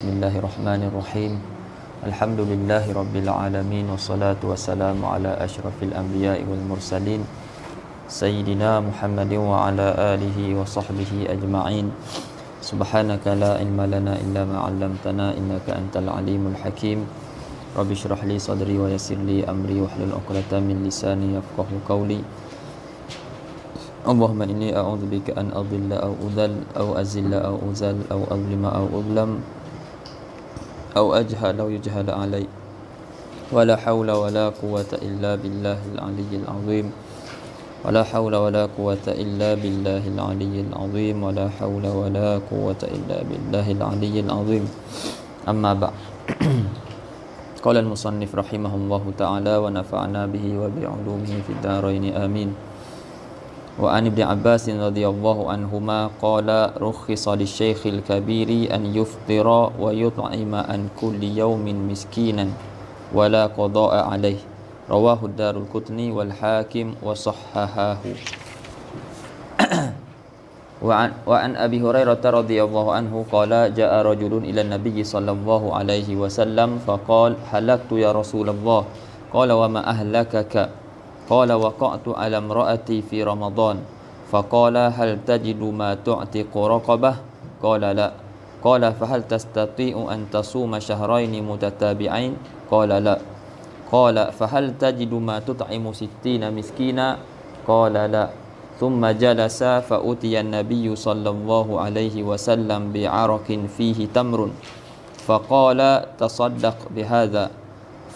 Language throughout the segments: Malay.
Bismillahirrahmanirrahim. Alhamdulillahi rabbil alamin, wassalatu wassalamu ala asyrafil anbiya'i wal mursalin sayyidina Muhammadin wa ala alihi wa sahbihi ajma'in. Subhanaka la ilma lana illa ma 'allamtana innaka antal alimul hakim. Rabbi shrah li sadri wa yassir li amri wahlul 'uqdatam min lisani yafqahu qawli. Allahumma inni a'udzubika an adilla aw udhal aw azilla aw uzal aw azlima aw udlam aw ajhala aw yujhala alai. Wala hawla wala quwwata illa billahil aliyyil azim. Wala hawla wala quwwata illa billahil aliyyil azim. Wala hawla wala quwwata illa billahil aliyyil azim. Amma ba'd. Qala al-musannif rahimahullahu ta'ala wa nafa'na bihi wa bi'ulumihi fid dharain amin. Wa an Ibn Abbas radhiyallahu anhuma qala rukhisa lisy-syaikhil kabiri an yuftira wa yut'ima an kulli yawmin miskinan wa la qada'a alayh. Rawahu Darul Qutni wal Hakim wa sahhahahu. Wa an Abi Hurairah radhiyallahu anhu qala jaa rajulun ila an-nabiy sallallahu alaihi wasallam faqala halaktu ya Rasulullah. Qala wa ma ahlakaka? Qala waqa'tu ala imra'ati fi Ramadan. Faqala hal tajidu ma tu'tiqu raqabah? Qala la. Qala fa hal tastati'u an tasuma shahrayn mutatabi'ain? Qala la. Qala fa hal tajidu ma tut'imu 60 miskina? Qala la. Thumma jalasa fa utiya an-nabiy sallallahu alaihi wasallam bi'arakin fihi tamrun. Faqala tasaddaq bihadha.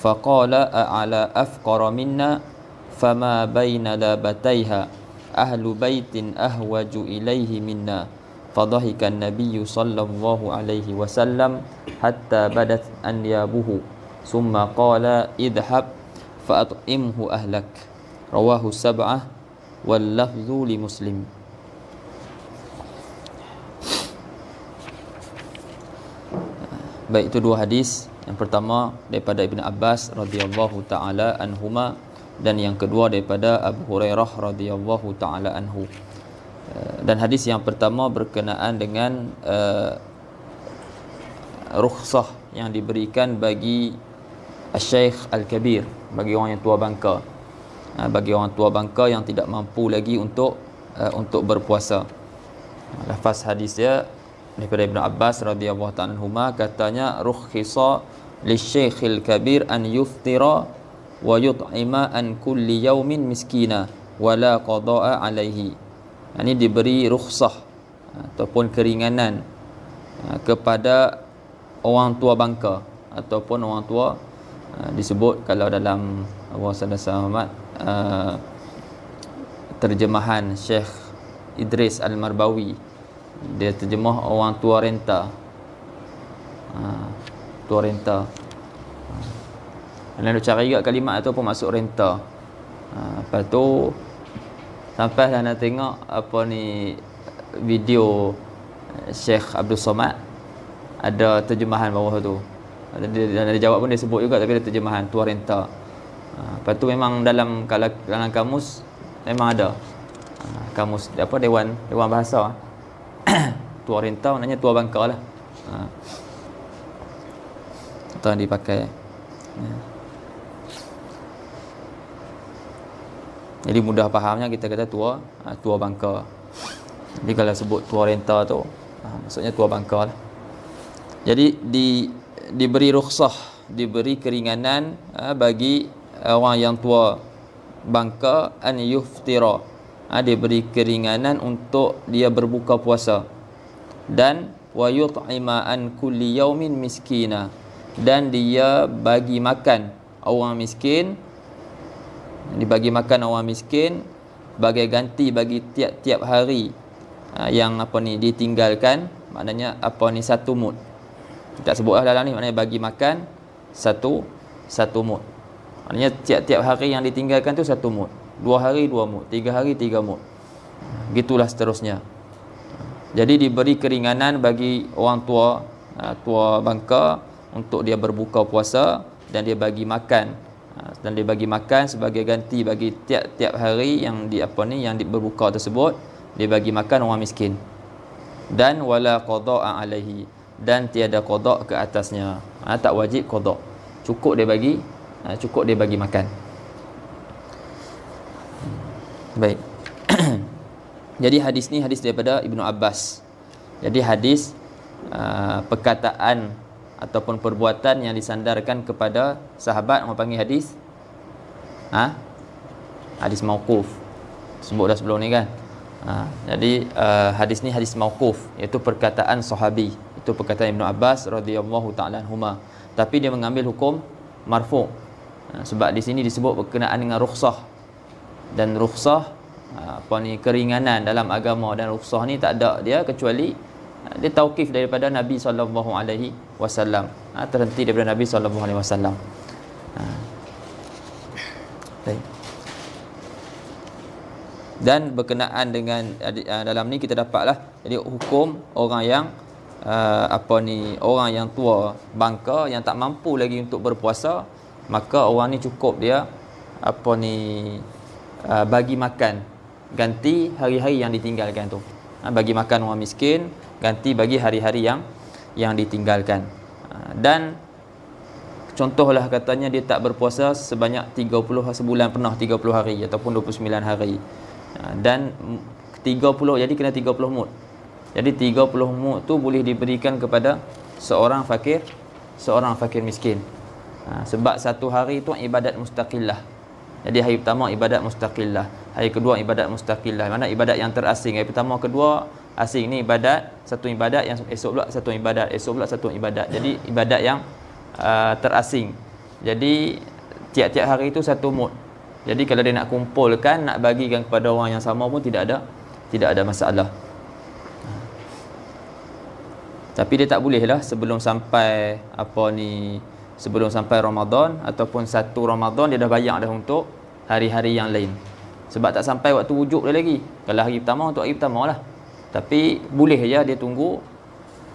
Faqala a'ala afqara minna fama baina labataiha ahlu baitin ahwaju ilaihi minna. Fadhahika an-nabiy sallallahu alaihi wasallam hatta badat anyabuhu summa qala idhhab fa at'imhu ahlak. Rawahu sab'ah wal lafzu li Muslim. Baik, itu dua hadis. Yang pertama daripada Ibn Abbas radhiyallahu taala anhuma, dan yang kedua daripada Abu Hurairah radhiyallahu taala anhu. Dan hadis yang pertama berkenaan dengan rukhsah yang diberikan bagi Asy-Syaikh Al-Kabir, bagi orang yang tua bangka, bagi orang tua bangka yang tidak mampu lagi untuk berpuasa. Lafaz hadis dia daripada Ibn Abbas radhiyallahu ta'ala anhuma, katanya rukhisa lisy-Syaikh Al-Kabir an yuftira wa yut'ima an kulli yaumin miskina wala qada'a alaihi. Ini diberi rukhsah ataupun keringanan kepada orang tua bangka ataupun orang tua, disebut kalau dalam terjemahan Syekh Idris Al-Marbawi, dia terjemah orang tua renta, tua renta. Dan cara juga kalimat tu pun masuk renta. Lepas tu sampai nak tengok apa ni video Syekh Abdul Somad, ada terjemahan bawah tu. Dia jawab pun dia sebut juga, tapi ada terjemahan tua renta. Lepas tu memang dalam kamus memang ada kamus apa dewan bahasa tua renta maknanya tua bangka lah. Itu yang dipakai. Jadi mudah fahamnya kita kata tua bangka. Jadi kalau sebut tua renta tu maksudnya tua bangka lah. Jadi diberi rukhsah, diberi keringanan bagi orang yang tua bangka an yuftira, diberi keringanan untuk dia berbuka puasa, dan wa yut'ima an kulli yaumin miskina, dan dia bagi makan orang miskin, dibagi makan orang miskin sebagai ganti bagi tiap-tiap hari yang ditinggalkan, maknanya satu mud. Tak sebutlah dalam ni, maknanya bagi makan satu mud. Maknanya tiap-tiap hari yang ditinggalkan tu satu mud, 2 hari 2 mud, 3 hari 3 mud, gitulah seterusnya. Jadi diberi keringanan bagi orang tua bangka untuk dia berbuka puasa, dan dia bagi makan sebagai ganti bagi tiap-tiap hari yang berbuka tersebut, dia bagi makan orang miskin. Dan wala qada'a alaihi, dan tiada qada ke atasnya. Tak wajib qada. Cukup dia bagi makan. Baik. Jadi hadis ni hadis daripada Ibnu Abbas. Jadi hadis perkataan ataupun perbuatan yang disandarkan kepada sahabat, orang panggil hadis hadis mauquf. Sebut dah sebelum ni kan. Jadi hadis ni hadis mauquf, iaitu perkataan sahabi. Itu perkataan Ibnu Abbas radhiyallahu taala anhuma. Tapi dia mengambil hukum marfu'. Sebab di sini disebut berkenaan dengan rukhsah. Dan rukhsah keringanan dalam agama, dan rukhsah ni tak ada dia kecuali dia tauqif daripada Nabi sallallahu alaihi wasallam. Terhenti daripada Nabi sallallahu alaihi wasallam. Baik. Dan berkenaan dengan dalam ni kita dapatlah jadi hukum orang yang orang yang tua bangka yang tak mampu lagi untuk berpuasa, maka orang ni cukup dia bagi makan ganti hari-hari yang ditinggalkan tu. Bagi makan orang miskin, ganti bagi hari-hari yang ditinggalkan. Dan contohlah katanya dia tak berpuasa sebanyak 30 sebulan penuh 30 hari ataupun 29 hari. Dan 30, jadi kena 30 mud. Jadi 30 mud tu boleh diberikan kepada seorang fakir miskin. Sebab satu hari tu ibadat mustaqillah. Jadi hari pertama ibadat mustaqillah, hari kedua ibadat mustaqillah. Mana ibadat yang terasing. Hari pertama, kedua asing, ni ibadat, satu ibadat, yang esok pula satu ibadat, esok pula satu ibadat. Jadi ibadat yang terasing. Jadi tiap-tiap hari itu satu mud. Jadi kalau dia nak kumpulkan, nak bagikan kepada orang yang sama pun tidak ada masalah. Tapi dia tak boleh lah sebelum sampai Ramadan ataupun satu Ramadan dia dah bayar dah untuk hari-hari yang lain. Sebab tak sampai waktu wujud dia lagi. Kalau hari pertama, untuk hari pertama lah. Tapi boleh je dia tunggu.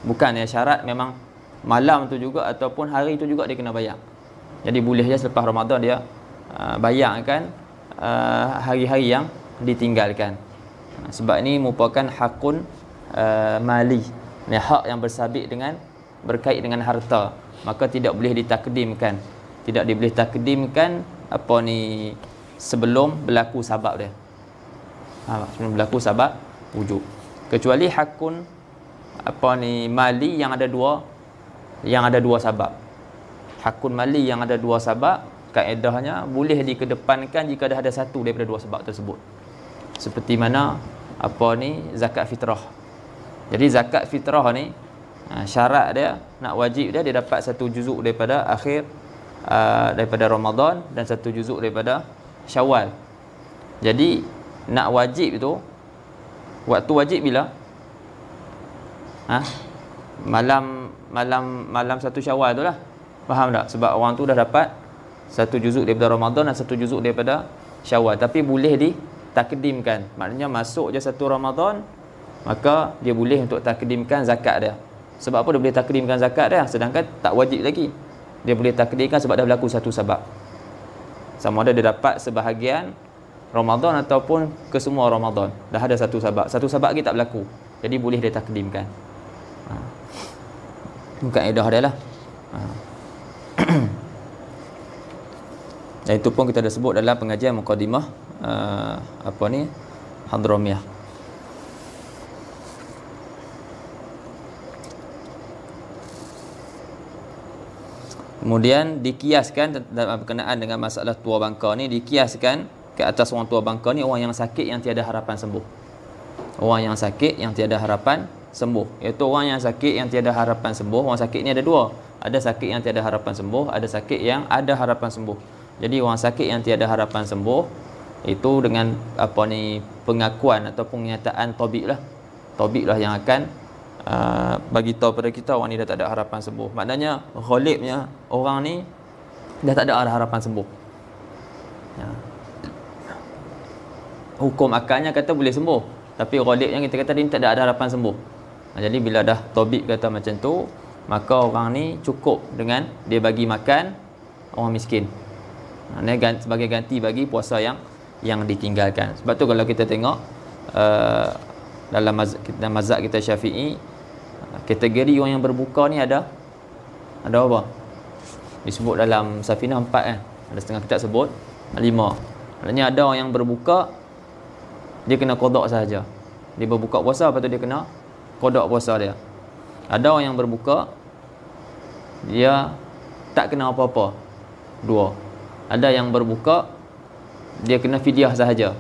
Bukan syarat memang malam tu juga ataupun hari tu juga dia kena bayar. Jadi boleh je selepas Ramadan dia bayarkan hari-hari yang ditinggalkan. Sebab ini merupakan hakun mali. Ini hak yang bersabit berkait dengan harta. Maka tidak boleh ditakdimkan. Tidak boleh takdimkan sebelum berlaku sabab dia. Sebelum berlaku sabab wujub. Kecuali hakun mali yang ada dua sabab. Hakun mali yang ada dua sabab, kaedahnya boleh dikedepankan jika dah ada satu daripada dua sebab tersebut. Seperti mana zakat fitrah. Jadi zakat fitrah ni syarat dia, nak wajib dia dapat satu juzuk daripada daripada Ramadan dan satu juzuk daripada Syawal. Jadi nak wajib itu, waktu wajib bila? Malam satu Syawal tu lah. Faham tak? Sebab orang tu dah dapat satu juzuk daripada Ramadan dan satu juzuk daripada Syawal. Tapi boleh ditakdimkan. Maknanya masuk je satu Ramadan, maka dia boleh untuk takdimkan zakat dia. Sebab apa dia boleh takdimkan zakat dia? Sedangkan tak wajib lagi. Dia boleh takdimkan sebab dah berlaku satu sebab. Sama ada dia dapat sebahagian Ramadan ataupun kesemua Ramadan. Dah ada satu sebab. Satu sebab lagi tak berlaku. Jadi boleh dia takdimkan. Bukan kaedah dia lah. Dan itu pun kita dah sebut dalam pengajian Muqaddimah Hadramiyah. Kemudian dikiaskan berkenaan dengan masalah tua bangka ni, dikiaskan ke atas orang tua bangka ni orang yang sakit yang tiada harapan sembuh. Orang yang sakit yang tiada harapan sembuh, iaitu orang yang sakit yang tiada harapan sembuh. Orang sakit ni ada dua. Ada sakit yang tiada harapan sembuh, ada sakit yang ada harapan sembuh. Jadi orang sakit yang tiada harapan sembuh itu dengan pengakuan atau pernyataan tabib lah yang akan bagi tahu pada kita orang ni dah tak ada harapan sembuh. Maknanya ghalibnya orang ni dah tak ada harapan sembuh. Hukum akalnya kata boleh sembuh, tapi ghalibnya kita kata dia tak ada harapan sembuh. Jadi bila dah tabib kata macam tu, maka orang ni cukup dengan dia bagi makan orang miskin. Sebagai ganti bagi puasa yang ditinggalkan. Sebab tu kalau kita tengok dalam mazhab kita Syafi'i, Kategori orang yang berbuka ni ada apa? Disebut dalam Safinah 4 kan. Ada setengah kitab sebut 5. Maknanya ada orang yang berbuka, dia kena qada sahaja. Dia berbuka puasa, lepas tu dia kena qada puasa dia. Ada orang yang berbuka, dia tak kena apa-apa. 2. Ada yang berbuka, dia kena fidyah sahaja.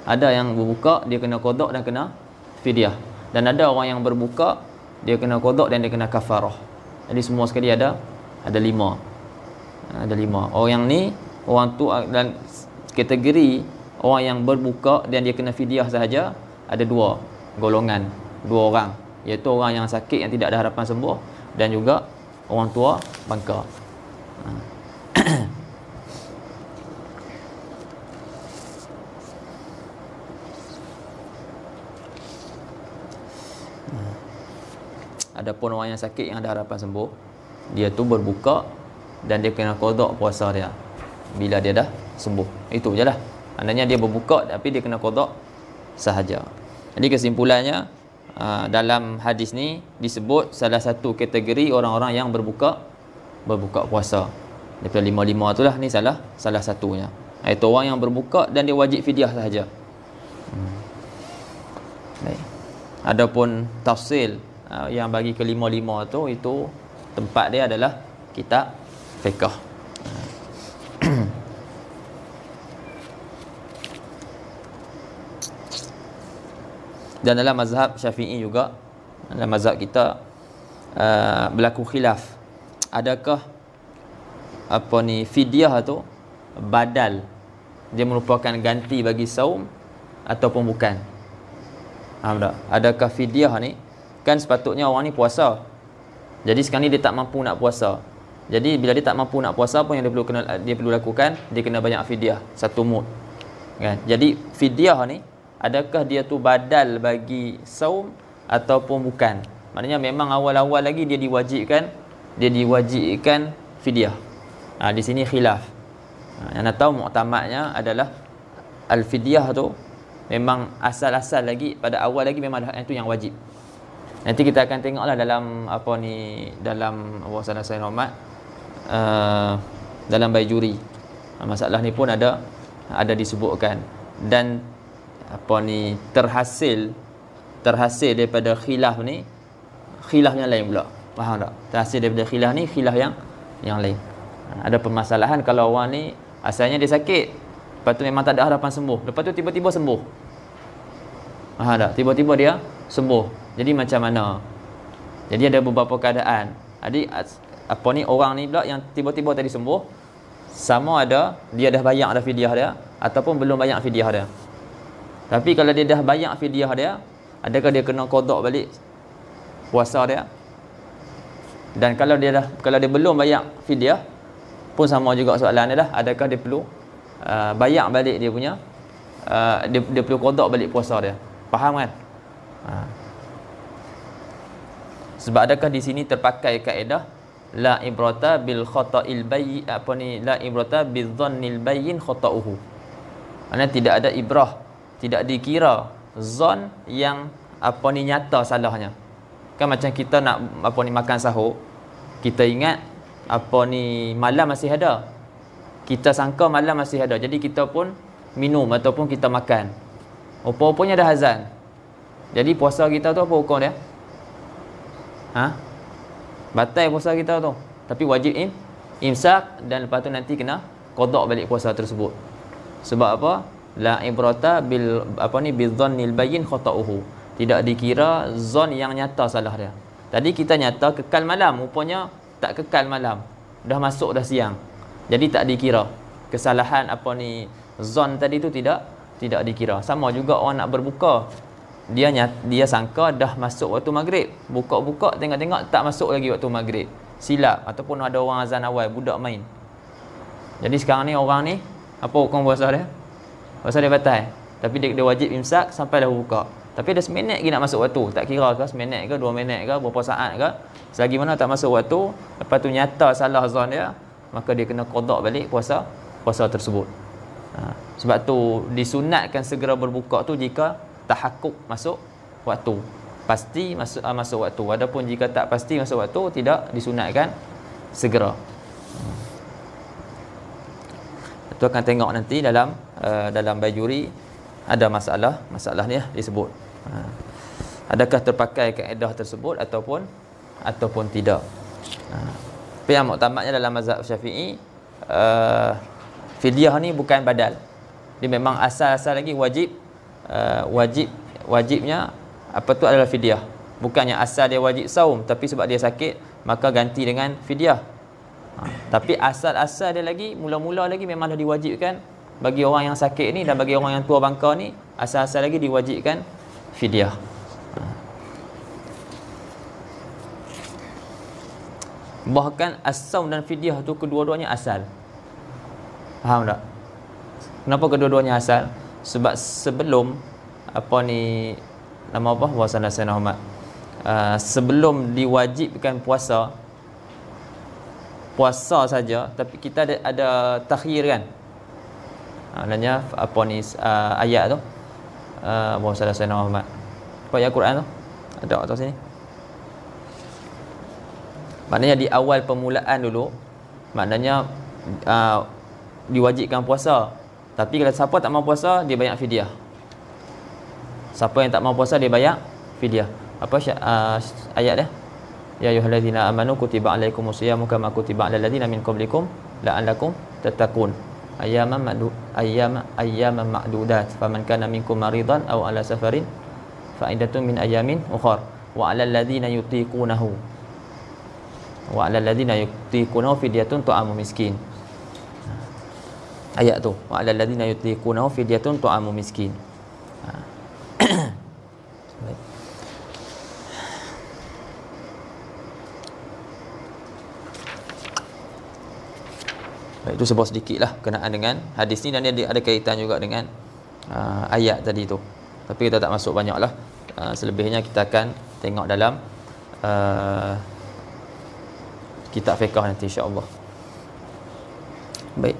Ada yang berbuka, dia kena qada dan kena fidyah. Dan ada orang yang berbuka, dia kena qada dan dia kena kafarah. Jadi semua sekali ada 5. Ada 5. Orang yang ni, orang tu, dan kategori orang yang berbuka dan dia kena fidyah sahaja, ada 2 golongan, 2 orang, iaitu orang yang sakit yang tidak ada harapan sembuh, dan juga orang tua bangka. Adapun orang yang sakit yang ada harapan sembuh, dia tu berbuka dan dia kena qada puasa dia bila dia dah sembuh. Itu je lah. Maknanya dia berbuka tapi dia kena qada sahaja. Jadi kesimpulannya, dalam hadis ni disebut salah satu kategori orang-orang yang berbuka puasa. Daripada 5 tu lah, ni salah satunya. Iaitu orang yang berbuka dan dia wajib fidyah sahaja. Baik. Adapun tafsil yang bagi ke 5 tu, itu tempat dia adalah kitab fiqh. Dan dalam mazhab Syafi'i juga, dalam mazhab kita berlaku khilaf. Adakah fidyah tu badal, dia merupakan ganti bagi saum ataupun bukan? Faham tak? Adakah fidyah ni, kan sepatutnya orang ni puasa, jadi sekarang ni dia tak mampu nak puasa. Jadi bila dia tak mampu nak puasa, apa yang dia perlu lakukan? Dia kena banyak fidyah, 1 mud kan? Jadi fidyah ni, adakah dia tu badal bagi saum ataupun bukan? Maknanya memang awal-awal lagi dia diwajibkan fidyah. Di sini khilaf. Yang nak tahu muktamadnya adalah al-fidyah tu memang asal-asal lagi, pada awal lagi memang itu yang wajib. Nanti kita akan tengoklah dalam dalam Salah Sayyid Muhammad, dalam Baijuri, masalah ni pun ada disebutkan. Dan terhasil daripada khilaf ni, khilaf yang lain pula. Faham tak? Terhasil daripada khilaf ni, khilaf yang lain. Ada permasalahan kalau orang ni asalnya dia sakit, lepas tu memang tak ada harapan sembuh, lepas tu tiba-tiba sembuh. Faham tak? Tiba-tiba dia sembuh. Jadi macam mana? Jadi ada beberapa keadaan. Jadi orang ni pula yang tiba-tiba tadi sembuh, sama ada dia dah bayar dah fidyah dia ataupun belum bayar fidyah dia. Tapi kalau dia dah bayar fidyah dia, adakah dia kena qada balik puasa dia? Dan kalau dia belum bayar fidyah, pun sama juga soalan dia dah, adakah dia perlu bayar balik dia punya, dia perlu qada balik puasa dia? Faham kan? Sebab adakah di sini terpakai kaedah la ibrata bil khata'il bayyin, la ibrata bil dhannil bayyin khata'uhu. Maksudnya tidak ada ibrah, tidak dikira zon yang nyata salahnya. Kan macam kita nak makan sahur, kita ingat malam masih ada, kita sangka malam masih ada, jadi kita pun minum ataupun kita makan, rupa-rupanya dah azan. Jadi puasa kita tu apa hukum dia? Batal puasa kita tu, tapi wajib imsak, dan lepas tu nanti kena qada balik puasa tersebut. Sebab apa? La ibrata bil dhannil bayyin khata'uhu. Tidak dikira zon yang nyata salah dia. Tadi kita nyata kekal malam, rupanya tak kekal malam, dah masuk dah siang. Jadi tak dikira. Kesalahan zon tadi tu tidak dikira. Sama juga orang nak berbuka, dia sangka dah masuk waktu maghrib, buka-buka tengok-tengok tak masuk lagi waktu maghrib, silap. Ataupun ada orang azan awal, budak main. Jadi sekarang ni orang ni apa hukum puasa dia? Puasa dia batal, tapi dia wajib imsak sampai dah buka. Tapi ada seminit lagi nak masuk waktu, tak kira ke seminit ke 2 minit ke berapa saat ke, selagi mana tak masuk waktu, lepas tu nyata salah zon dia, maka dia kena qada balik puasa tersebut. Sebab tu disunatkan segera berbuka tu jika tahakkuk masuk waktu. pasti masuk waktu. Adapun jika tak pasti masuk waktu, tidak disunatkan segera. Itu akan tengok nanti dalam bajuri ada masalah ni disebut. Adakah terpakai kaedah tersebut ataupun tidak. Tapi yang muktamadnya dalam mazhab Syafi'i, fidyah ni bukan badal. Dia memang asal lagi wajibnya apa tu adalah fidyah. Bukannya asal dia wajib saum, tapi sebab dia sakit maka ganti dengan fidyah. Tapi asal dia lagi, mula-mula lagi memang dah diwajibkan bagi orang yang sakit ni dan bagi orang yang tua bangka ni, asal lagi diwajibkan fidyah. Bahkan as-saum dan fidyah tu kedua-duanya asal. Faham tak? Kenapa kedua-duanya asal? Sebab sebelum nama apa? Puasa Sayyidina Muhammad. Sebelum diwajibkan puasa saja, tapi kita ada takhir kan. Maknanya ayat tu puasa Sayyidina Muhammad. Apa ayat Quran tu? Ada atas sini. Maknanya di awal permulaan dulu, maknanya diwajibkan puasa. Tapi kalau siapa tak mau puasa, dia bayar fidyah. Siapa yang tak mau puasa, dia bayar fidyah. Apa ayat dia? Ya ayyuhallazina amanu kutiba alaikumus syiyamu kama kutiba alal ladzina min qablikum la'allakum tattaqun. Ayyaman ma'dudat. Faman kana minkum maridan aw ala safarin fa iddatun min ayyamin ukhra. Wa alal ladzina yutiqunahu fidyatun ta'amu miskin. Ayat tu, wa alal ladzina yutiqunahu fidyatun ta'amu miskin. Itu sebuah sedikit lah kenaan dengan hadis ni, dan dia ada kaitan juga dengan ayat tadi tu. Tapi kita tak masuk banyak lah. Selebihnya kita akan tengok dalam kitab fiqh nanti insya-Allah. Baik.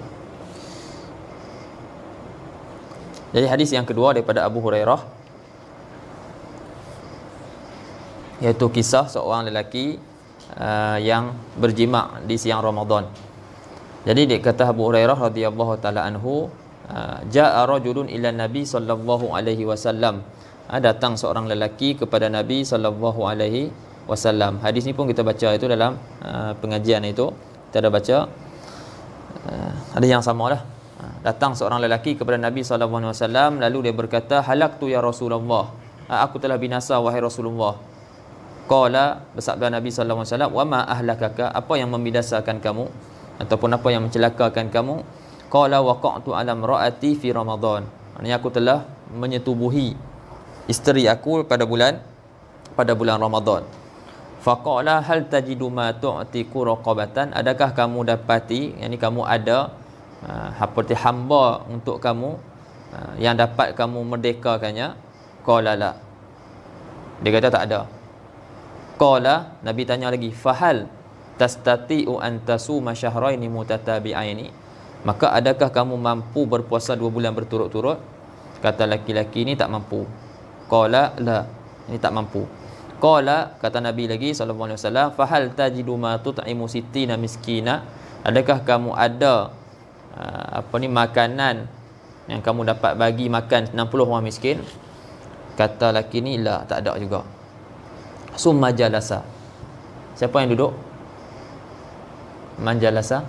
Jadi hadis yang kedua daripada Abu Hurairah, iaitu kisah seorang lelaki yang berjima di siang Ramadan. Jadi dia kata Abu Hurairah radhiyallahu taala anhu, jaa rajulun ila Nabi sallallahu alaihi wasallam. Datang seorang lelaki kepada Nabi sallallahu alaihi wasallam. Hadis ni pun kita baca itu dalam pengajian itu. Kita ada baca ada yang samalah. Datang seorang lelaki kepada Nabi sallallahu alaihi wasallam, lalu dia berkata, halaktu ya Rasulullah. Aku telah binasa wahai Rasulullah. Qala, bersabda Nabi sallallahu alaihi wasallam, wa ma ahlakaka, apa yang membinasakan kamu ataupun apa yang mencelakakan kamu? Qala waqa'tu ala imraati fi Ramadan. Maksudnya aku telah menyetubuhi isteri aku pada bulan Ramadan. Faqala hal tajidu ma tu'tiku raqabatan, adakah kamu dapati, yakni kamu ada seperti hamba untuk kamu yang dapat kamu merdekakannya? Qala la. Dia kata tak ada. Qala, Nabi tanya lagi, fahal tastati'u an tasuma syahraini mutatabi'aini, maka adakah kamu mampu berpuasa 2 bulan berturut-turut? Kata laki-laki ini tak mampu. Qala la, ini tak mampu. Qala, kata Nabi lagi sallallahu alaihi wasallam, fahal tajidu ma tut'imu sittina miskina, adakah kamu ada makanan yang kamu dapat bagi makan 60 orang miskin? Kata laki ni la, tak ada juga. Summa jalasa, siapa yang duduk? Man jalasa,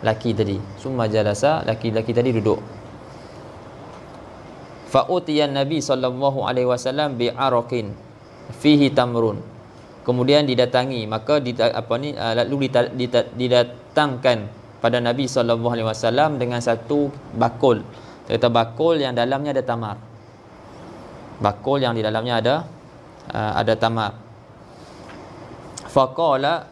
laki tadi. Summa jalasa, laki-laki tadi duduk. Fa utiyan Nabi sallallahu alaihi wasallam bi araqin fihi tamrun, kemudian didatangi, maka lalu didatangkan pada Nabi sallallahu alaihi wasallam dengan satu bakul. Kata bakul yang dalamnya ada tamar. Bakul yang di dalamnya ada tamar. Faqala,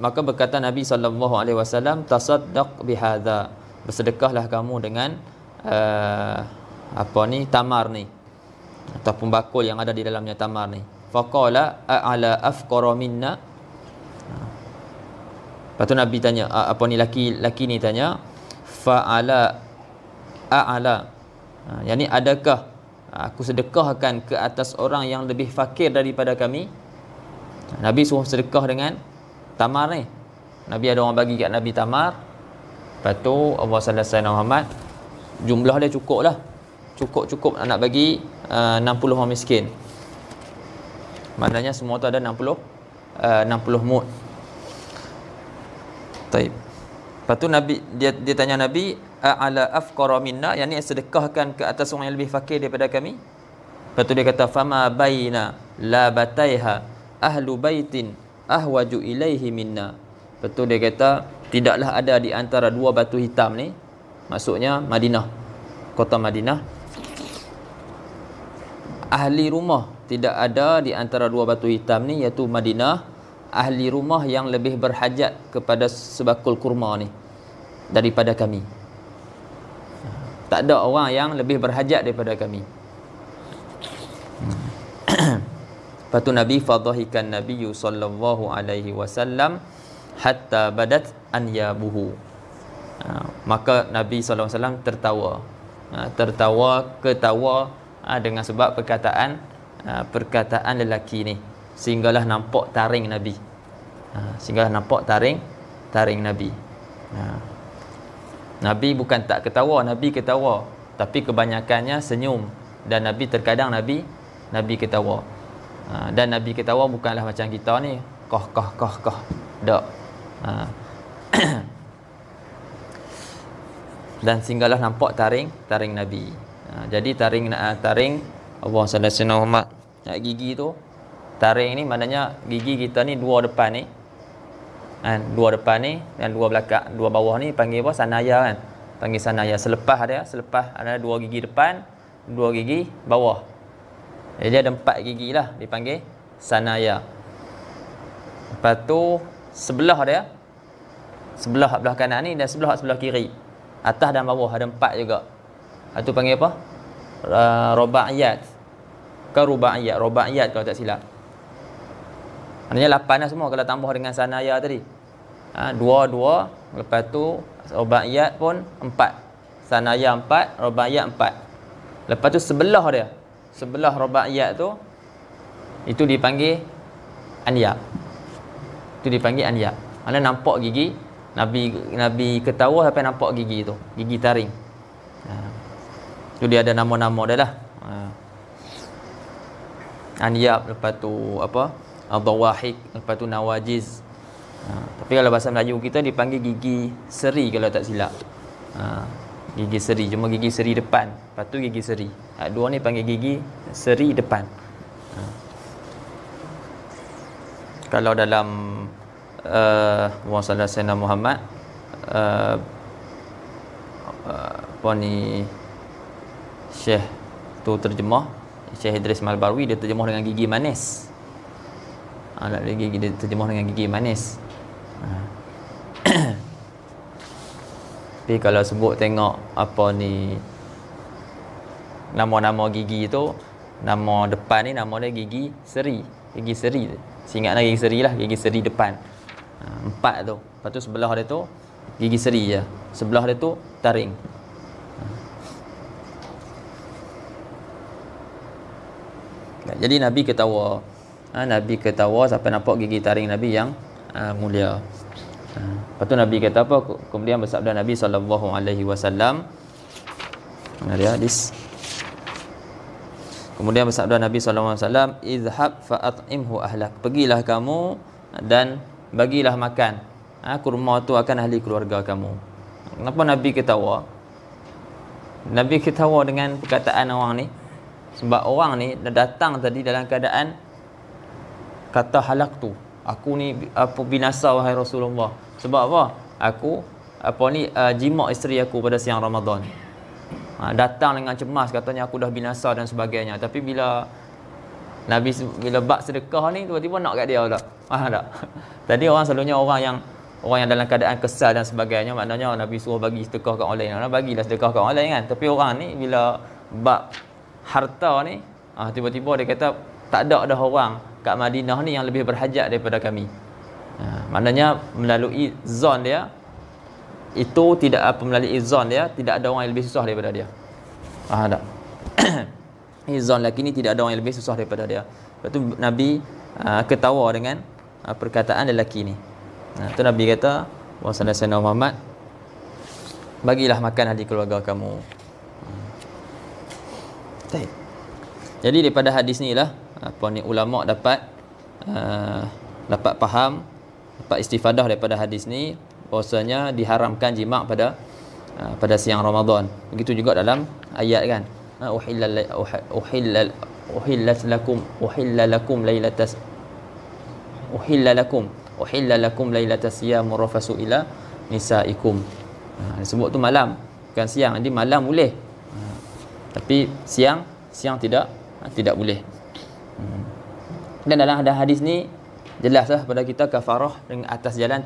maka berkata Nabi sallallahu alaihi wasallam, tasaddaq bihadza, bersedekahlah kamu dengan tamar ni ataupun bakul yang ada di dalamnya tamar ni. Faqala a'ala afqara minna. Lepas tu Nabi tanya, laki ni tanya, fa'ala a'ala, yakni adakah aku sedekahkan ke atas orang yang lebih fakir daripada kami. Nabi suruh sedekah dengan tamar ni. Nabi ada orang bagi kat Nabi tamar. Lepas tu Allah sallallahu alaihi Muhammad, jumlah dia cukup lah. Cukup nak bagi 60 orang miskin. Maknanya semua tu ada 60 mud. Taib. Lepas tu Nabi dia tanya Nabi, ala afqara minna, yang ni sedekahkan ke atas orang yang lebih fakir daripada kami. Lepas tu dia kata, fama baina labataiha ahlu baitin ahwaju ilaihi minna. Lepas tu dia kata, tidaklah ada di antara dua batu hitam ni, maksudnya Madinah, kota Madinah, ahli rumah, tidak ada di antara dua batu hitam ni, iaitu Madinah, ahli rumah yang lebih berhajat kepada sebakul kurma ni daripada kami. Tak ada orang yang lebih berhajat daripada kami. Lepas tu Nabi fadhahikan Nabi sallallahu alaihi wasallam hatta badat anyabuhu. Maka Nabi sallallahu alaihi wasallam ketawa dengan sebab perkataan lelaki ni, sehinggalah nampak taring Nabi. Taring Nabi. Nabi bukan tak ketawa, Nabi ketawa, tapi kebanyakannya senyum, dan Nabi terkadang Nabi ketawa. Dan Nabi ketawa bukanlah macam kita ni, kah. Tak. Dan sehinggalah nampak taring Nabi. Jadi taring Allah sallallahu alaihi wasallam, gigi tu, taring ni maknanya gigi kita ni dua depan ni, dua depan ni dan dua belakang, dua bawah ni panggil apa? Sanaya kan. Panggil sanaya. Selepas ada dua gigi depan, dua gigi bawah. Jadi ada 4 gigi lah, dipanggil sanaya. Lepas tu sebelah kanan ni dan sebelah kiri, atas dan bawah ada 4 juga. Itu panggil apa? Rubaiyat. Rubaiyat kalau tak silap. Maknanya 8 lah semua kalau tambah dengan sanaya tadi. 2, lepas tu rubaiyat pun 4. Sanaya 4, rubaiyat 4. Lepas tu sebelah rubaiyat tu, itu dipanggil anyab. Mana nampak gigi Nabi ketawa sampai nampak gigi tu, gigi taring. Tu dia ada nama-nama dia lah. Anyab, lepas tu apa? Adawahik, lepas tu nawajiz. Tapi kalau bahasa Melayu kita dipanggil gigi seri kalau tak silap. Gigi seri, cuma gigi seri depan, lepas tu gigi seri. Dua ni panggil gigi seri depan. Kalau dalam Sayyidina Muhammad apa ni, Syekh tu terjemah, Syekh Idris Malbarwi, dia terjemah dengan gigi manis. Dia terjemah dengan gigi manis. Tapi kalau sebut tengok apa ni, nama-nama gigi tu, nama depan ni nama dia gigi seri. Seingatlah gigi seri lah, gigi seri depan. 4 tu. Lepas tu sebelah dia tu gigi seri je. Sebelah dia tu taring. Jadi Nabi ketawa. Nabi ketawa sampai nampak gigi taring Nabi yang mulia. Lepas tu Nabi kata apa? Kemudian bersabda Nabi sallallahu alaihi wasallam. Mana dia hadis? Kemudian bersabda Nabi sallallahu alaihi wasallam, "Izhab fa at'imhu ahlak." Pergilah kamu dan bagilah makan kurma tu akan ahli keluarga kamu. Kenapa Nabi ketawa? Nabi ketawa dengan perkataan orang ni sebab orang ni dah datang tadi dalam keadaan kata halak tu. Aku ni apa binasa wahai Rasulullah. Sebab apa? Aku jima isteri aku pada siang Ramadan. Datang dengan cemas katanya aku dah binasa dan sebagainya. Tapi bila bab sedekah ni tiba-tiba nak kat dia pula. Tak? Tadi orang selalunya orang yang dalam keadaan kesal dan sebagainya, maknanya Nabi suruh bagi sedekah kat orang lain. Bagilah sedekah kat orang lain kan. Tapi orang ni bila bab harta ni, tiba-tiba dia kata tak ada orang kat Madinah ni yang lebih berhajat daripada kami. Maknanya melalui zon dia itu melalui zon dia tidak ada orang yang lebih susah daripada dia. Tak? Hizan lelaki ni tidak ada orang yang lebih susah daripada dia. Lepas tu Nabi ketawa dengan perkataan lelaki ni. Tu Nabi kata, "Wahai Sayyidina Muhammad, bagilah makan ahli keluarga kamu." Jadi daripada hadis ni lah ulama dapat faham, dapat istifadah daripada hadis ni bahwasanya diharamkan jima' pada siang Ramadan. Begitu juga dalam ayat kan, uhilla lakum lailatas siyam rafasu ila nisaikum. Disebut tu malam, bukan siang. Jadi malam boleh, tapi siang tidak boleh. Dan dalam hadis ni jelaslah pada kita kafarah dengan atas jalan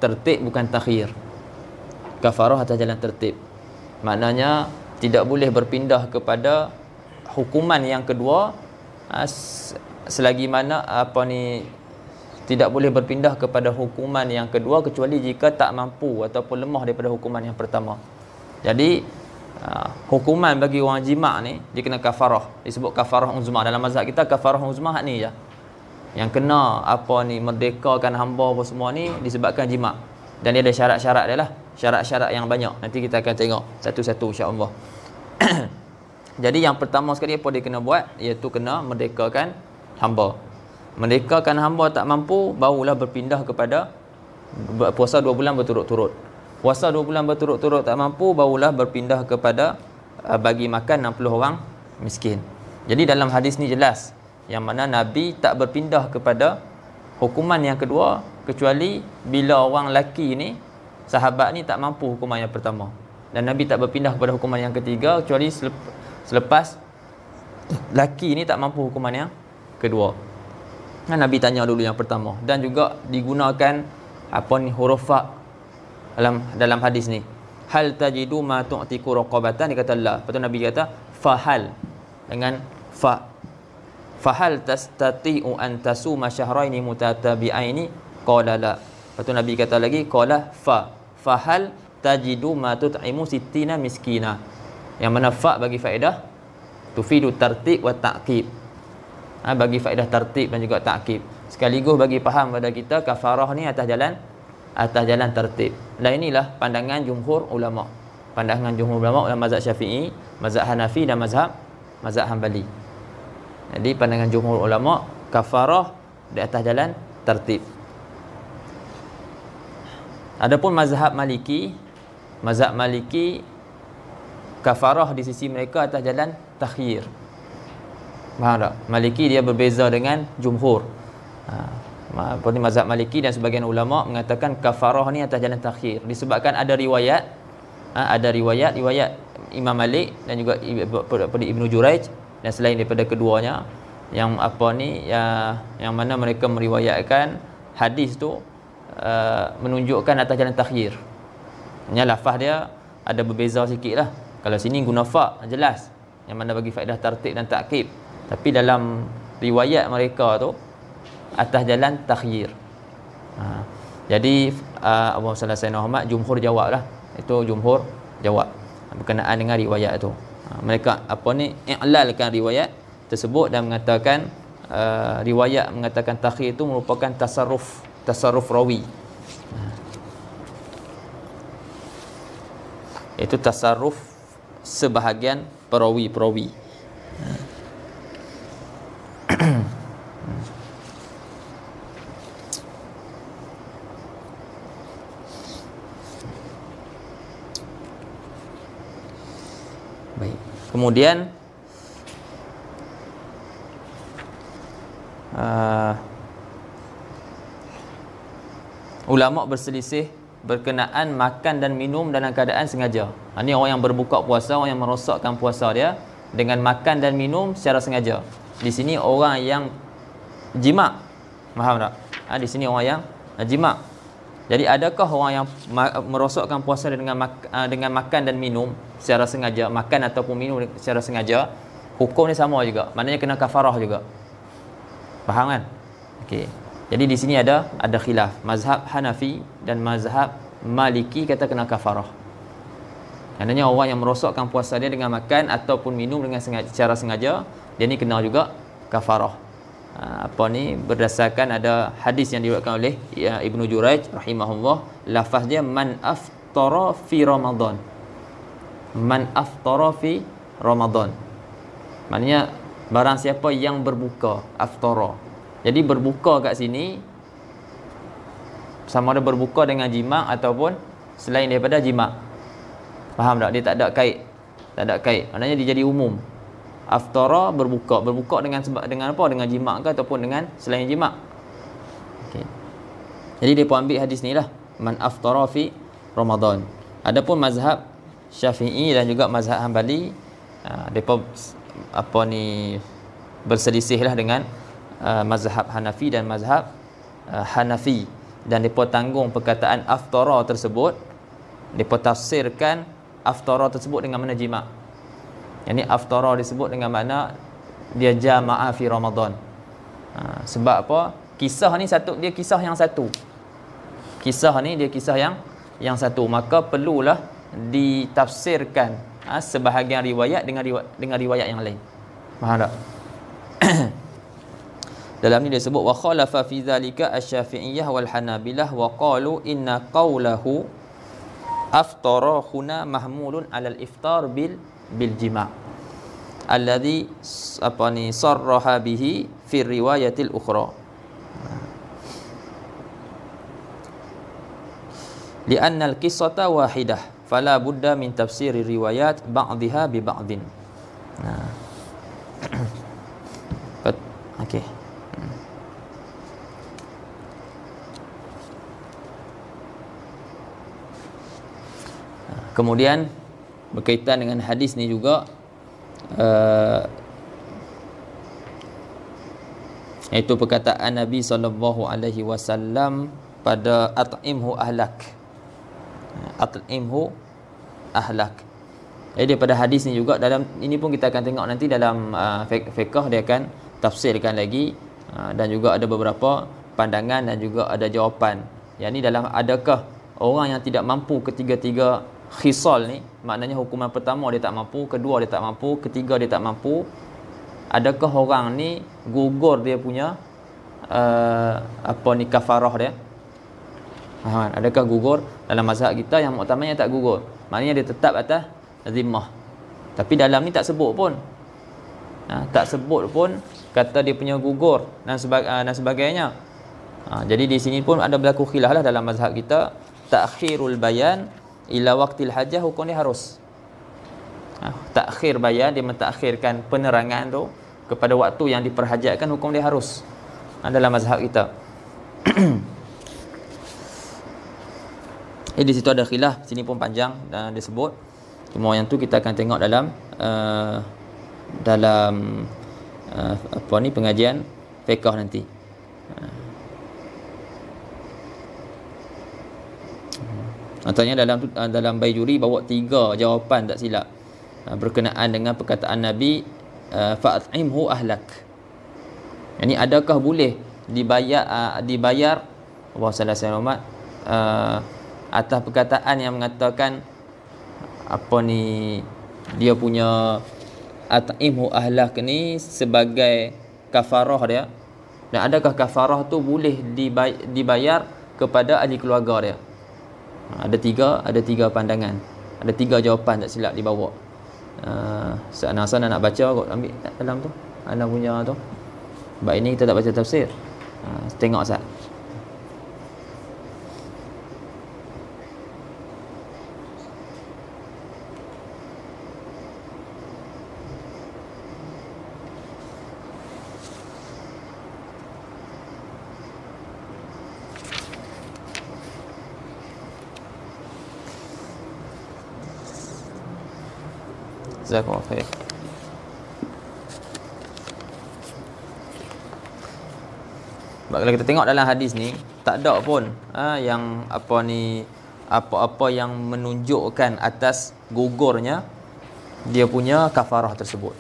tertib, bukan takhir. Kafarah atas jalan tertib maknanya tidak boleh berpindah kepada hukuman yang kedua selagi mana tidak boleh berpindah kepada hukuman yang kedua kecuali jika tak mampu ataupun lemah daripada hukuman yang pertama. Jadi hukuman bagi orang jima' ni dia kena kafarah. Disebut kafarah uzmah. Dalam mazhab kita kafarah uzmah ni je. Yang kena merdekakan hamba apa semua ni disebabkan jima'. Dan dia ada syarat-syarat dia lah. Syarat-syarat yang banyak. Nanti kita akan tengok satu-satu insya-Allah. Jadi yang pertama sekali apa dia kena buat, iaitu kena merdekakan hamba. Merdekakan hamba tak mampu, barulah berpindah kepada puasa 2 bulan berturut-turut. Puasa 2 bulan berturut-turut tak mampu, barulah berpindah kepada bagi makan 60 orang miskin. Jadi dalam hadis ni jelas yang mana Nabi tak berpindah kepada hukuman yang kedua kecuali bila orang lelaki ni, sahabat ni tak mampu hukuman yang pertama. Dan Nabi tak berpindah kepada hukuman yang ketiga kecuali selepas lelaki ni tak mampu hukuman yang kedua. Nabi tanya dulu yang pertama. Dan juga digunakan huruf fa dalam hadis ni. Hal tajidu ma tu'tiku raqabatan, dia kata la. Lepas tu Nabi kata fahal dengan fa. Fahal tastati'u an tasuma syahraini mutatabi'aini, qala la. Lepas tu Nabi kata lagi qala fa. Fahal tajidu ma tut'imu sittina miskina. Yang mana fa bagi faedah tufidu tartib wa ta'qib. Bagi faedah tartib dan juga ta'qib. Sekaligus bagi faham pada kita kafarah ni atas jalan tertib. Dan inilah pandangan jumhur ulama. Pandangan jumhur ulama dalam mazhab Syafi'i, mazhab Hanafi dan mazhab Hanbali. Jadi pandangan jumhur ulama kafarah di atas jalan tertib. Adapun mazhab Maliki kafarah di sisi mereka atas jalan takhir. Faham tak? Maliki dia berbeza dengan jumhur. Mazhab Maliki dan sebagian ulama mengatakan kafarah ni atas jalan takhir disebabkan ada riwayat Imam Malik dan juga daripada Ibnu Juraij dan selain daripada keduanya yang mana mereka meriwayatkan hadis tu menunjukkan atas jalan takhir. Lafaz dia ada berbeza sikitlah. Kalau sini guna fa jelas yang mana bagi faedah tartib dan ta'qib. Tapi dalam riwayat mereka tu atas jalan takhir. Jadi Abu Sayyidina Muhammad jumhur jawablah. Itu jumhur jawab berkenaan dengan riwayat tu. Mereka i'lalkan riwayat tersebut dan mengatakan riwayat mengatakan takhir itu merupakan tasarruf rawi. Itu tasarruf sebahagian perawi. Baik. Kemudian ulama berselisih berkenaan makan dan minum dalam keadaan sengaja. Ini orang yang berbuka puasa, orang yang merosakkan puasa dia dengan makan dan minum secara sengaja. Di sini orang yang jima'. Faham tak? Di sini orang yang jima'. Jadi adakah orang yang merosakkan puasa dengan makan dan minum secara sengaja, makan ataupun minum secara sengaja, hukum ni sama juga. Maknanya kena kafarah juga. Faham kan? Okey. Jadi di sini ada khilaf. Mazhab Hanafi dan mazhab Maliki kata kena kafarah. Maknanya orang yang merosakkan puasa dia dengan makan ataupun minum dengan secara sengaja, dia ni kena juga kafarah. Apa ni, berdasarkan ada hadis yang diriwayatkan oleh Ibnu Juraij rahimahullah, lafaz dia man aftara fi Ramadan. Man aftara fi Ramadan. Maknanya barang siapa yang berbuka, aftara. Jadi berbuka kat sini sama ada berbuka dengan jima' ataupun selain daripada jima'. Faham tak? Dia tak ada kait. Tak ada kait. Maknanya dia jadi umum. Aftara berbuka. Berbuka dengan apa? Dengan jima' ke ataupun dengan selain jima'. Okey. Jadi dia pun ambil hadis ni lah. Man aftara fi Ramadan. Adapun mazhab Syafi'i dan juga mazhab Hanbali, depa apa ni berselisih lah dengan mazhab Hanafi dan mazhab Hanafi, dan depa tanggung perkataan aftara tersebut, depa tafsirkan aftara tersebut dengan mana jima'. Yang ni aftara disebut dengan makna dia jama'a fi Ramadan. Sebab apa? Kisah ni satu, dia kisah yang satu. Kisah ni dia kisah yang satu, maka perlulah ditafsirkan sebahagian riwayat dengan riwayat yang lain. Faham tak? Dalam ni dia sebut wa khalafa fi zalika asy-Syafi'iyyah wal Hanabilah wa qalu inna qawlahu aftara huna mahmulun 'alal iftar bil jima' alladhi apa ni sarraha bihi fi riwayatil ukhra. Li'anna al-qissata wahidah fala budda min tafsiri riwayat ba'dihha bi ba'din. Okey. Kemudian berkaitan dengan hadis ni juga, iaitu perkataan Nabi SAW pada at'imhu ahlak. At'imhu ahlak. Jadi daripada hadis ni juga, dalam ini pun kita akan tengok nanti dalam fiqh dia akan tafsirkan lagi, dan juga ada beberapa pandangan dan juga ada jawapan. Yang ni dalam adakah orang yang tidak mampu ketiga-tiga khisal ni, maknanya hukuman pertama dia tak mampu, kedua dia tak mampu, ketiga dia tak mampu, adakah orang ni gugur dia punya apa ni kafarah dia? Adakah gugur? Dalam mazhab kita yang muktamadnya tak gugur, maknanya dia tetap atas zimmah. Tapi dalam ni tak sebut pun, tak sebut pun kata dia punya gugur dan sebagainya. Jadi di sini pun ada berlaku khilaf lah dalam mazhab kita. Ta'khirul bayan ila waqtil hajah, hukum dia harus. Takhir bayan, dia mentakhirkan penerangan tu kepada waktu yang diperhajatkan, hukum dia harus dalam mazhab kita. Di situ ada khilaf, sini pun panjang dan disebut. Cuma yang tu kita akan tengok dalam apa ni pengajian fiqh nanti. Contohnya dalam Baijuri bawa 3 jawapan tak silap berkenaan dengan perkataan Nabi fa'at'imhu ahlak. Ini adakah boleh dibayar Allah sallallahu atas perkataan yang mengatakan apa ni, dia punya at'imhu ahlak ni sebagai kafarah dia, dan adakah kafarah tu boleh dibayar kepada ahli keluarga dia? Ada tiga pandangan, ada 3 jawapan tak silap dibawa. Sana nak baca kot, ambil dalam tu anda punya tu. Sebab ini kita tak baca tafsir. Tengok Ustaz. Jazakallahu khair. Sebab kalau kita tengok dalam hadis ni, tak ada pun yang apa ni, apa-apa yang menunjukkan atas gugurnya dia punya kafarah tersebut.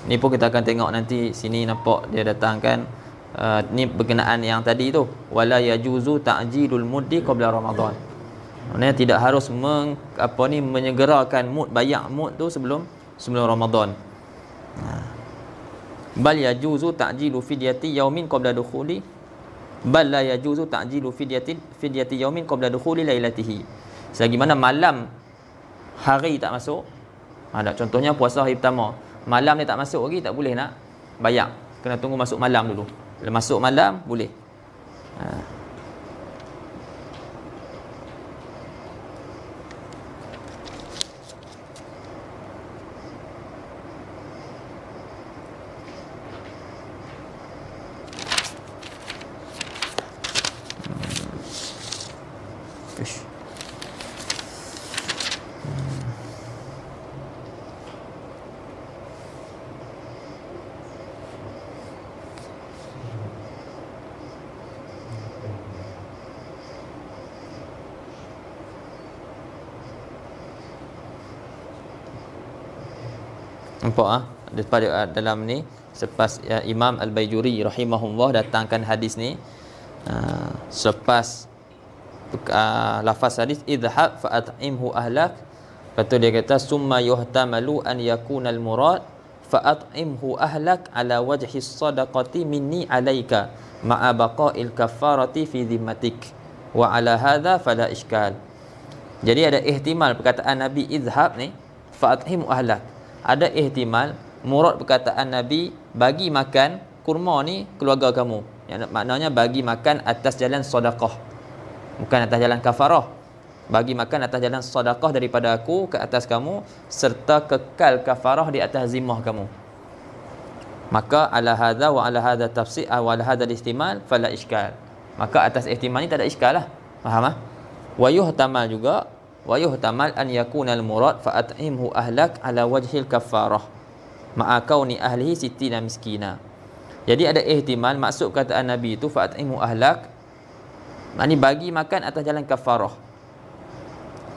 Ni pun kita akan tengok nanti sini nampak dia datangkan ni berkenaan yang tadi tu, wala yajuzu ta'jilul muddi qabla Ramadan. Maksudnya tidak harus menyegerakan mud, bayak mud tu sebelum Ramadan. Bal yajuzu ta'jilu fidyati yaumin qabla dukhuli bal la yajuzu ta'jilu fidyati yaumin qabla dukhuli lailatihi. Selagi mana malam hari tak masuk, ada contohnya puasa hari pertama, malam ni tak masuk lagi, tak boleh nak bayak, kena tunggu masuk malam dulu. Bila masuk malam boleh. Nampak daripada dalam ni selepas Imam Al-Baijuri rahimahullah datangkan hadis ni, selepas lafaz hadis idhab fa at'imhu ahlak, lepas tu dia kata summa yuhtamalu an yakuna al-murad fa at'imhu ahlak ala wajhi sadaqati minni alayka ma'a baqa'il kafarati fi dhimmatik wa ala hadha fala iskal. Jadi ada ihtimal perkataan Nabi idhab ni fa at'imhu ahlak, ada ihtimal murad perkataan Nabi bagi makan kurma ni keluarga kamu, yang maknanya bagi makan atas jalan sedekah, bukan atas jalan kafarah. Bagi makan atas jalan sedekah daripada aku ke atas kamu, serta kekal kafarah di atas zimmah kamu. Maka ala hadza wa ala hadza tafsir wa ala hadza ihtimal fala iskal. Maka atas ihtimal ni tak ada iskal lah. Faham ah? Wa yuhtamal juga, wa yuhtamal an yakuna al-murad fa at'imhu ahlak ala wajhil kafarah ma'a kauni ahlihi sittina miskina. Jadi ada ihtimal maksud kataan Nabi itu fa at'imhu ahlak, maknanya bagi makan atas jalan kafarah,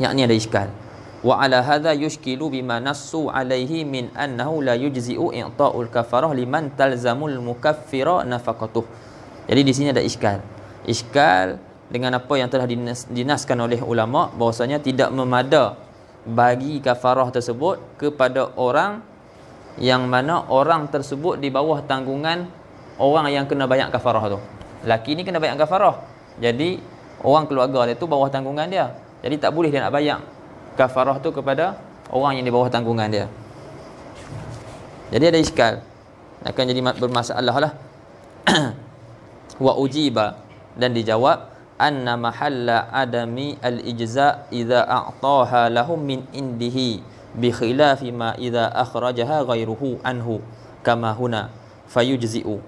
yakni ada iskal. Wa ala hadza yushkilu bima nassu alaihi min annahu la yujzi'u i'ta'ul kafarah liman talzamul mukaffira nafaqatuh. Jadi di sini ada iskal. Iskal dengan apa yang telah dinaskan oleh ulama bahwasanya tidak memada bagi kafarah tersebut kepada orang yang mana orang tersebut di bawah tanggungan orang yang kena bayar kafarah tu. Laki ni kena bayar kafarah, jadi orang keluarga dia tu bawah tanggungan dia, jadi tak boleh dia nak bayar kafarah tu kepada orang yang di bawah tanggungan dia. Jadi ada iskal, akan jadi bermasalah lah. Wa ujiba, dan dijawab anna mahalla adami al-ijza' idza a'taha lahum min indihi bi khilafi ma idza akhrajaha ghairuhu anhu kama huna fayujzi'u.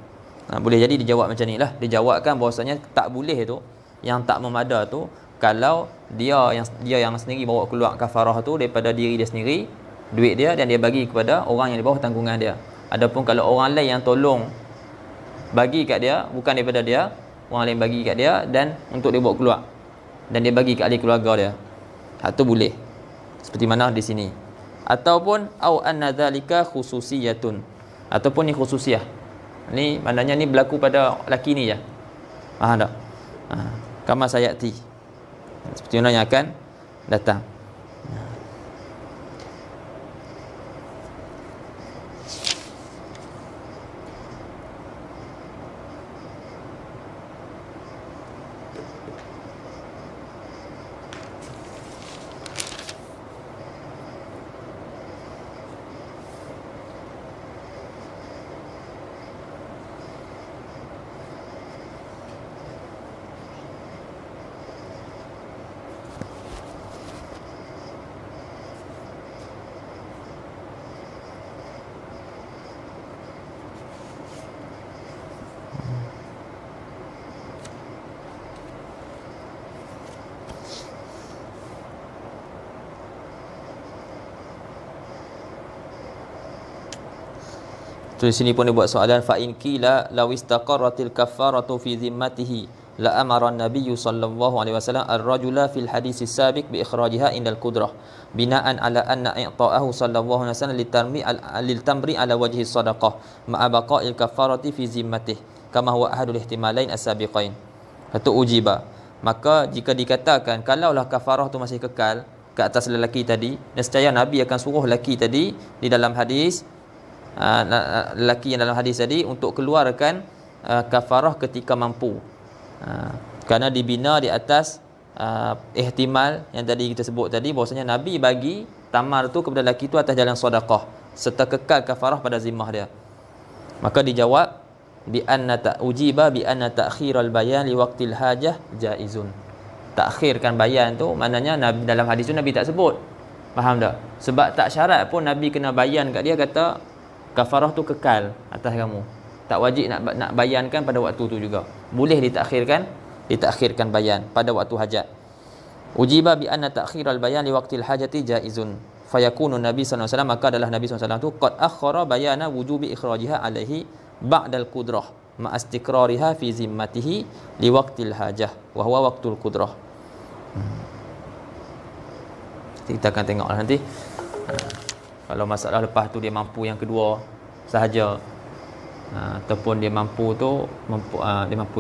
Boleh jadi dijawab macam ni lah. Dijawabkan bahwasanya tak boleh tu, yang tak memada tu, kalau dia yang sendiri bawa keluar kafarah tu daripada diri dia sendiri, duit dia, dan dia bagi kepada orang yang di bawah tanggungan dia. Adapun kalau orang lain yang tolong bagi kat dia, bukan daripada dia, orang lain bagi kat dia dan untuk dia bawa keluar, dan dia bagi kat ahli keluarga dia, hak tu boleh, seperti mana di sini. Ataupun au anna dzalika khususiyatun, ataupun ni khususiah, ni maknanya ni berlaku pada laki ni je. Faham tak? Kama sayati, seperti mana yang akan datang. Di sini pun dia buat soalan, fa in qila law istaqarratil kafaratu fi zimmatihi la amara an-nabiy sallallahu alaihi wasallam ar-rajula fil hadis as-sabiq bi ikhrajiha indal qudrah binaan ala anna i'ta'ahu sallallahu alaihi wasallam litamri ala wajhi sadaqah ma'a baqa'il kafarati fi zimmatih kama huwa ahadul ihtimalain as-sabiqain. Atau ujiba, maka jika dikatakan kalaulah kafarah tu masih kekal ke atas lelaki tadi, nescaya Nabi akan suruh lelaki tadi di dalam hadis, lelaki yang dalam hadis tadi untuk keluarkan kafarah ketika mampu, kerana dibina di atas ihtimal yang tadi kita sebut tadi, bahwasanya Nabi bagi tamar tu kepada lelaki tu atas jalan sedekah serta kekal kafarah pada zimmah dia. Maka dijawab bi anna ujiba bi anna ta'khiral bayan li waqtil hajah jaizun. Takhirkan bayan tu maknanya Nabi dalam hadis tu Nabi tak sebut. Faham tak? Sebab tak syarat pun Nabi kena bayan kat dia, kata kafarah tu kekal atas kamu. Tak wajib nak bayankan pada waktu tu juga. Boleh ditakhirkan bayan pada waktu hajat. Ujiba bi anna ta'khiral bayan li waqtil hajati jaizun. Fayakunu Nabi sallallahu alaihi wasallam, maka adalah Nabi sallallahu alaihi wasallam tu qad akhara bayana wujubi ikhrajiha alaihi ba'dal qudrah ma istiqrariha fi zimmatihi li waqtil hajah wa huwa waqtul qudrah. Kita akan tengoklah nanti. Kalau masalah lepas tu dia mampu yang kedua sahaja, ataupun dia mampu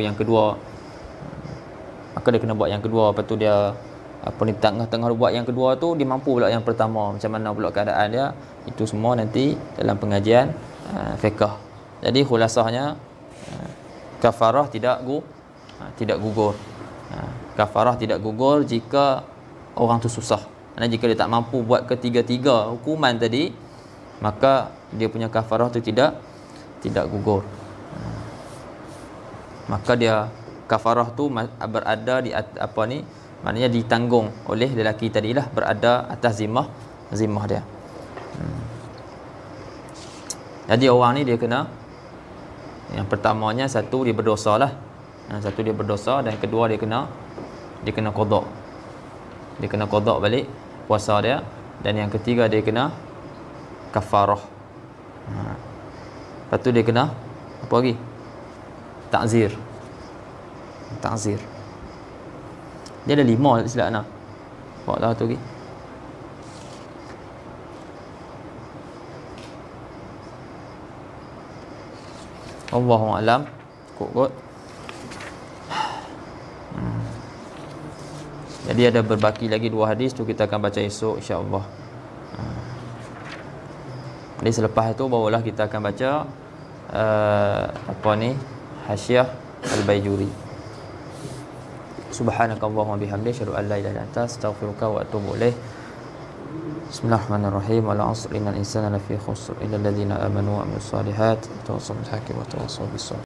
yang kedua, maka dia kena buat yang kedua. Lepas tu dia ni tengah-tengah buat yang kedua tu dia mampu pula yang pertama, macam mana pula keadaan dia, itu semua nanti dalam pengajian fiqh. Jadi khulasahnya kafarah tidak gugur. Kafarah tidak gugur jika orang tu susah. Karena jika dia tak mampu buat ketiga-tiga hukuman tadi, maka dia punya kafarah tu tidak gugur. Maka dia kafarah tu berada di maknanya ditanggung oleh lelaki tadilah, berada atas zimmah dia. Jadi orang ni dia kena, yang pertamanya satu dia berdosa lah, satu dia berdosa, dan kedua dia kena qada. Dia kena qada balik puasa dia, dan yang ketiga dia kena kafarah. Lepas tu dia kena apa lagi? Ta'zir. Dia ada 5 silap nak. Bawa lah tu lagi. Allahu a'lam. Kot. Jadi ada berbaki lagi 2 hadis tu, kita akan baca esok insya-Allah. Jadi selepas itu barulah kita akan baca Hasyiah Al-Baijuri. Subhanakallahumma bihamdika asyhadu an la ilaha illa anta astaghfiruka wa atubu ilaik. Bismillahirrahmanirrahim. Wal 'asri innal insana lafi khusr illa alladhina amanu wa amilus solihat wa tawassaw bil haqqi wa tawassaw bis sabr.